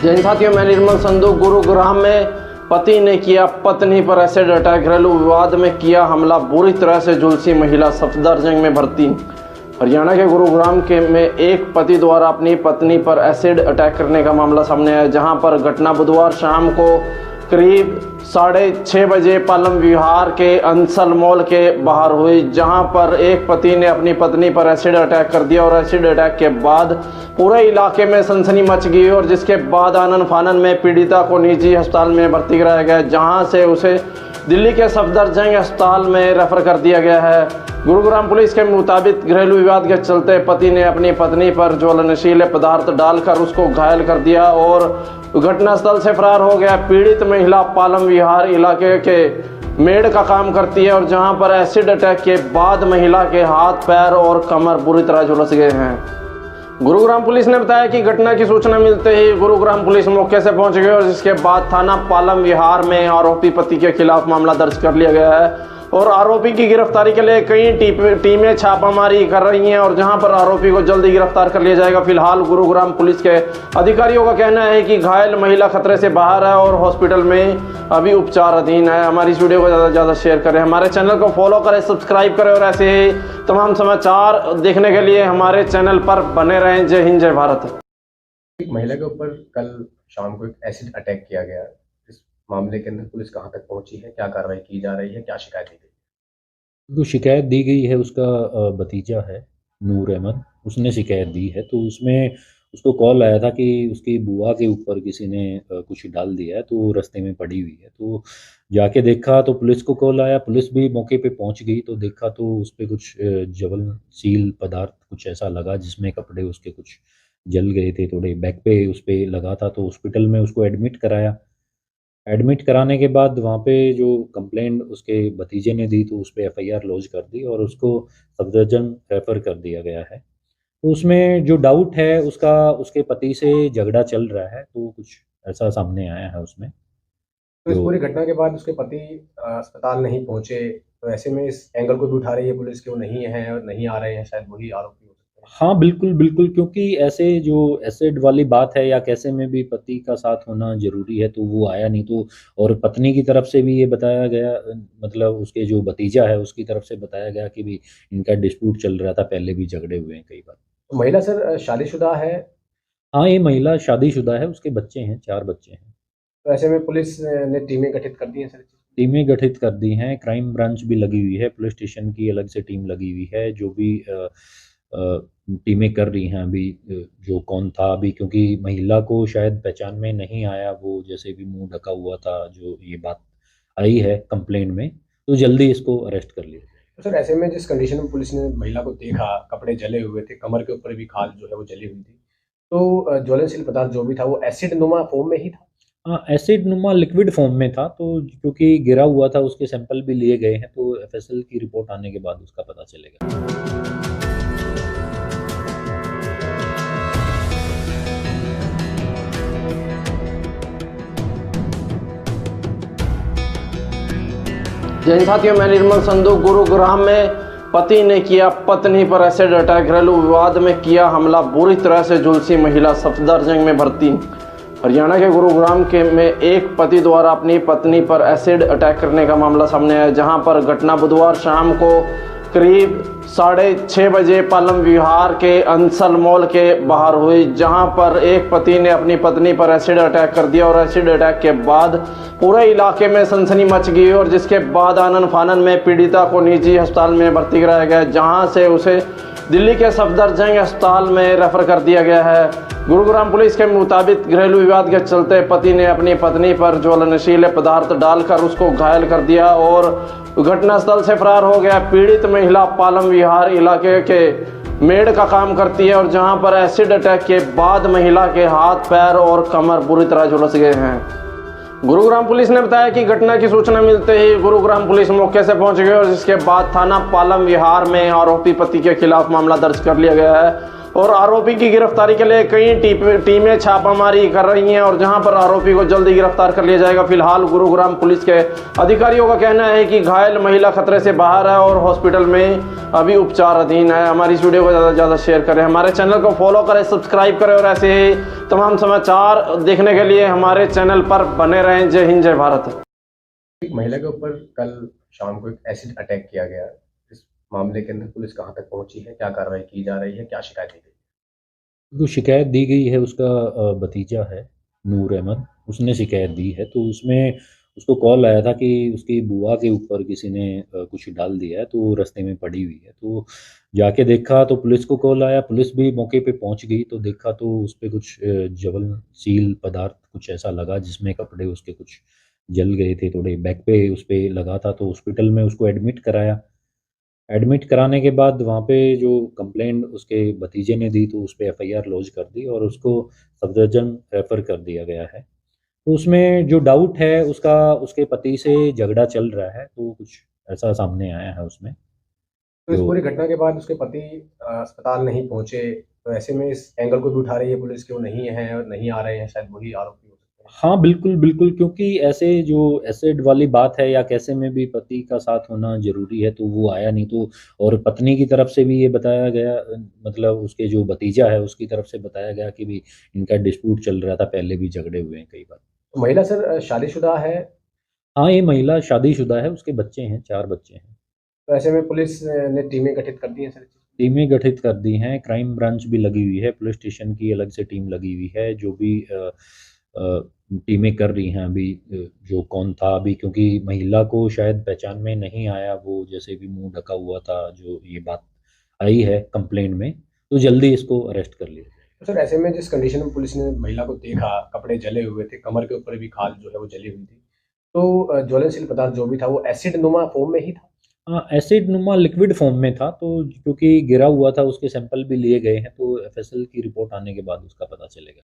जय साथियों, मैं निर्मल संधू। गुरुग्राम में पति ने किया पत्नी पर एसिड अटैक। घरेलू विवाद में किया हमला, बुरी तरह से झुलसी महिला, सफदरजंग में भर्ती। हरियाणा के गुरुग्राम में एक पति द्वारा अपनी पत्नी पर एसिड अटैक करने का मामला सामने आया, जहां पर घटना बुधवार शाम को करीब 6:30 बजे पालम विहार के अंसल मॉल के बाहर हुई, जहां पर एक पति ने अपनी पत्नी पर एसिड अटैक कर दिया और एसिड अटैक के बाद पूरे इलाके में सनसनी मच गई और जिसके बाद आनन फानन में पीड़िता को निजी अस्पताल में भर्ती कराया गया, जहां से उसे दिल्ली के सफदरजंग अस्पताल में रेफर कर दिया गया है। गुरुग्राम पुलिस के मुताबिक घरेलू विवाद के चलते पति ने अपनी पत्नी पर ज्वलनशील पदार्थ डालकर उसको घायल कर दिया और घटनास्थल से फरार हो गया। पीड़ित महिला पालम विहार इलाके के मेड का काम करती है और जहां पर एसिड अटैक के बाद महिला के हाथ, पैर और कमर बुरी तरह झुलस गए हैं। गुरुग्राम पुलिस ने बताया कि घटना की सूचना मिलते ही गुरुग्राम पुलिस मौके से पहुंच गई और जिसके बाद थाना पालम विहार में आरोपी पति के खिलाफ मामला दर्ज कर लिया गया है और आरोपी की गिरफ्तारी के लिए कई टीमें छापामारी कर रही हैं और जहां पर आरोपी को जल्दी गिरफ्तार कर लिया जाएगा। फिलहाल गुरुग्राम पुलिस के अधिकारियों का कहना है कि घायल महिला खतरे से बाहर है और हॉस्पिटल में अभी उपचार अधीन है। हमारी इस वीडियो को ज़्यादा से ज़्यादा शेयर करें, हमारे चैनल को फॉलो करें, सब्सक्राइब करें और ऐसे ही तमाम समाचार देखने के लिए हमारे चैनल पर बने रहें। जय हिंद, जय भारत। एक महिला के ऊपर कल शाम को एक एसिड अटैक किया गया। इस मामले के अंदर पुलिस कहां तक पहुंची है, क्या कार्रवाई की जा रही है, क्या शिकायत दी गई? जो शिकायत दी गई है उसका भतीजा है नूर अहमद, उसने शिकायत दी है। तो उसमें उसको कॉल आया था कि उसकी बुआ के ऊपर किसी ने कुछ डाल दिया है, तो रास्ते में पड़ी हुई है। तो जाके देखा तो पुलिस को कॉल आया, पुलिस भी मौके पे पहुंच गई। तो देखा तो उस पर कुछ ज्वलनशील पदार्थ कुछ ऐसा लगा जिसमें कपड़े उसके कुछ जल गए थे, थोड़े बैक पे उस पर लगा था। तो हॉस्पिटल में उसको एडमिट कराया। एडमिट कराने के बाद वहाँ पे जो कंप्लेंट उसके भतीजे ने दी तो उस पर एफआईआर लॉन्च कर दी और उसको सफदरजंग रेफर कर दिया गया है। तो उसमें जो डाउट है उसका उसके पति से झगड़ा चल रहा है, तो कुछ ऐसा सामने आया है उसमें। तो इस पूरी घटना के बाद उसके पति अस्पताल नहीं पहुंचे, तो ऐसे में इस एंगल को भी उठा रही है पुलिस कि वो नहीं है और नहीं आ रहे हैं, शायद वही आरोपी हो सकते हैं। हाँ बिल्कुल बिल्कुल, क्योंकि ऐसे जो एसिड वाली बात है या कैसे में भी पति का साथ होना जरूरी है, तो वो आया नहीं। तो और पत्नी की तरफ से भी ये बताया गया, मतलब उसके जो भतीजा है उसकी तरफ से बताया गया कि भी इनका डिस्प्यूट चल रहा था, पहले भी झगड़े हुए हैं कई बार। तो महिला सर शादीशुदा है? हाँ, ये महिला शादीशुदा है, उसके बच्चे हैं, 4 बच्चे हैं। तो ऐसे में पुलिस ने टीमें गठित कर दी हैं सर? टीमें गठित कर दी हैं, क्राइम ब्रांच भी लगी हुई है, पुलिस स्टेशन की अलग से टीम लगी हुई है, जो भी टीमें कर रही हैं अभी जो कौन था अभी, क्योंकि महिला को शायद पहचान में नहीं आया, वो जैसे भी मुंह ढका हुआ था, जो ये बात आई है कंप्लेंट में, तो जल्दी इसको अरेस्ट कर लिया। तो सर ऐसे में जिस कंडीशन में पुलिस ने महिला को देखा, कपड़े जले हुए थे, कमर के ऊपर भी खाल जो है वो जली हुई थी, तो ज्वलनशील पदार्थ जो भी था वो एसिड नुमा फॉर्म में ही था? हाँ, एसिड नुमा लिक्विड फॉर्म में था। तो क्योंकि गिरा हुआ था उसके सैंपल भी लिए गए हैं, तो एफएसएल की रिपोर्ट आने के बाद उसका पता चलेगा। जय साथियों, मैं निर्मल संधू। गुरुग्राम में पति ने किया पत्नी पर एसिड अटैक। घरेलू विवाद में किया हमला, बुरी तरह से झुलसी महिला, सफदरजंग में भर्ती। हरियाणा के गुरुग्राम में एक पति द्वारा अपनी पत्नी पर एसिड अटैक करने का मामला सामने आया, जहां पर घटना बुधवार शाम को करीब 6:30 बजे पालम विहार के अंसल मॉल के बाहर हुई, जहां पर एक पति ने अपनी पत्नी पर एसिड अटैक कर दिया और एसिड अटैक के बाद पूरे इलाके में सनसनी मच गई और जिसके बाद आनन फानन में पीड़िता को निजी अस्पताल में भर्ती कराया गया, जहां से उसे दिल्ली के सफदरजंग अस्पताल में रेफर कर दिया गया है। गुरुग्राम पुलिस के मुताबिक घरेलू विवाद के चलते पति ने अपनी पत्नी पर ज्वलनशील पदार्थ डालकर उसको घायल कर दिया और घटनास्थल से फरार हो गया। पीड़ित महिला पालम विहार इलाके के मेड का काम करती है और जहां पर एसिड अटैक के बाद महिला के हाथ, पैर और कमर बुरी तरह झुलस गए हैं। गुरुग्राम पुलिस ने बताया कि घटना की सूचना मिलते ही गुरुग्राम पुलिस मौके से पहुंच गई और जिसके बाद थाना पालम विहार में आरोपी पति के खिलाफ मामला दर्ज कर लिया गया है और आरोपी की गिरफ्तारी के लिए कई टीमें छापामारी कर रही हैं और जहां पर आरोपी को जल्दी गिरफ्तार कर लिया जाएगा। फिलहाल गुरुग्राम पुलिस के अधिकारियों का कहना है कि घायल महिला खतरे से बाहर है और हॉस्पिटल में अभी उपचार अधीन है। हमारी इस वीडियो को ज़्यादा से ज़्यादा शेयर करें, हमारे चैनल को फॉलो करें, सब्सक्राइब करें और ऐसे ही तमाम समाचार देखने के लिए हमारे चैनल पर बने रहें। जय हिंद, जय भारत। एक महिला के ऊपर कल शाम को एक एसिड अटैक किया गया। इस मामले के अंदर पुलिस कहाँ तक पहुंची है, क्या कार्रवाई की जा रही है, क्या शिकायत दी गई? जो शिकायत दी गई है उसका भतीजा है नूर अहमद, उसने शिकायत दी है। तो उसमें उसको कॉल आया था कि उसकी बुआ के ऊपर किसी ने कुछ डाल दिया है, तो वो रास्ते में पड़ी हुई है। तो जाके देखा तो पुलिस को कॉल आया, पुलिस भी मौके पे पहुंच गई। तो देखा तो उस पे कुछ ज्वलनशील पदार्थ कुछ ऐसा लगा जिसमें कपड़े उसके कुछ जल गए थे, थोड़े बैक पे उस पे लगा था। तो हॉस्पिटल में उसको एडमिट कराया। एडमिट कराने के बाद वहाँ पे जो कंप्लेंट उसके भतीजे ने दी तो उस पे एफआईआर लॉन्च कर दी और उसको सफदरजंग रेफर कर दिया गया है। तो उसमें जो डाउट है उसका उसके पति से झगड़ा चल रहा है, तो कुछ ऐसा सामने आया है उसमें। तो इस जो पूरी घटना के बाद उसके पति अस्पताल नहीं पहुंचे, तो ऐसे में इस एंगल को भी उठा रही है पुलिस कि वो नहीं है और नहीं आ रहे हैं, शायद वही आरोपी हो सकते हैं। हाँ, बिल्कुल, बिल्कुल, क्योंकि ऐसे जो एसिड वाली बात है या कैसे में भी पति का साथ होना ज़रूरी है, तो वो आया नहीं। तो और पत्नी की तरफ से भी ये बताया गया, मतलब उसके जो भतीजा है उसकी तरफ से बताया गया कि भी इनका डिस्प्यूट चल रहा था, पहले भी झगड़े हुए हैं कई बार। तो महिला सर शादीशुदा है, हाँ, ये महिला शादीशुदा है, उसके बच्चे हैं, 4 बच्चे हैं। तो ऐसे में पुलिस ने टीमें गठित कर दी हैं सर। टीमें गठित कर दी हैं, क्राइम ब्रांच भी लगी हुई है, पुलिस स्टेशन की अलग से टीम लगी हुई है, जो भी टीमें कर रही हैं अभी। जो कौन था अभी, क्योंकि महिला को शायद पहचान में नहीं आया, वो जैसे भी मुंह ढका हुआ था, जो ये बात आई है कंप्लेंट में, तो जल्दी इसको अरेस्ट कर लिया जाएगा। तो सर ऐसे में जिस कंडीशन में पुलिस ने महिला को देखा, कपड़े जले हुए थे, कमर के ऊपर भी खाल जो है वो जली हुई थी, तो ज्वलनशील पदार्थ जो भी था वो एसिड नुमा फॉर्म में ही था। हाँ, एसिड नुमा लिक्विड फॉर्म में था। तो क्योंकि गिरा हुआ था, उसके सैंपल भी लिए गए हैं, तो एफएसएल की रिपोर्ट आने के बाद उसका पता चलेगा।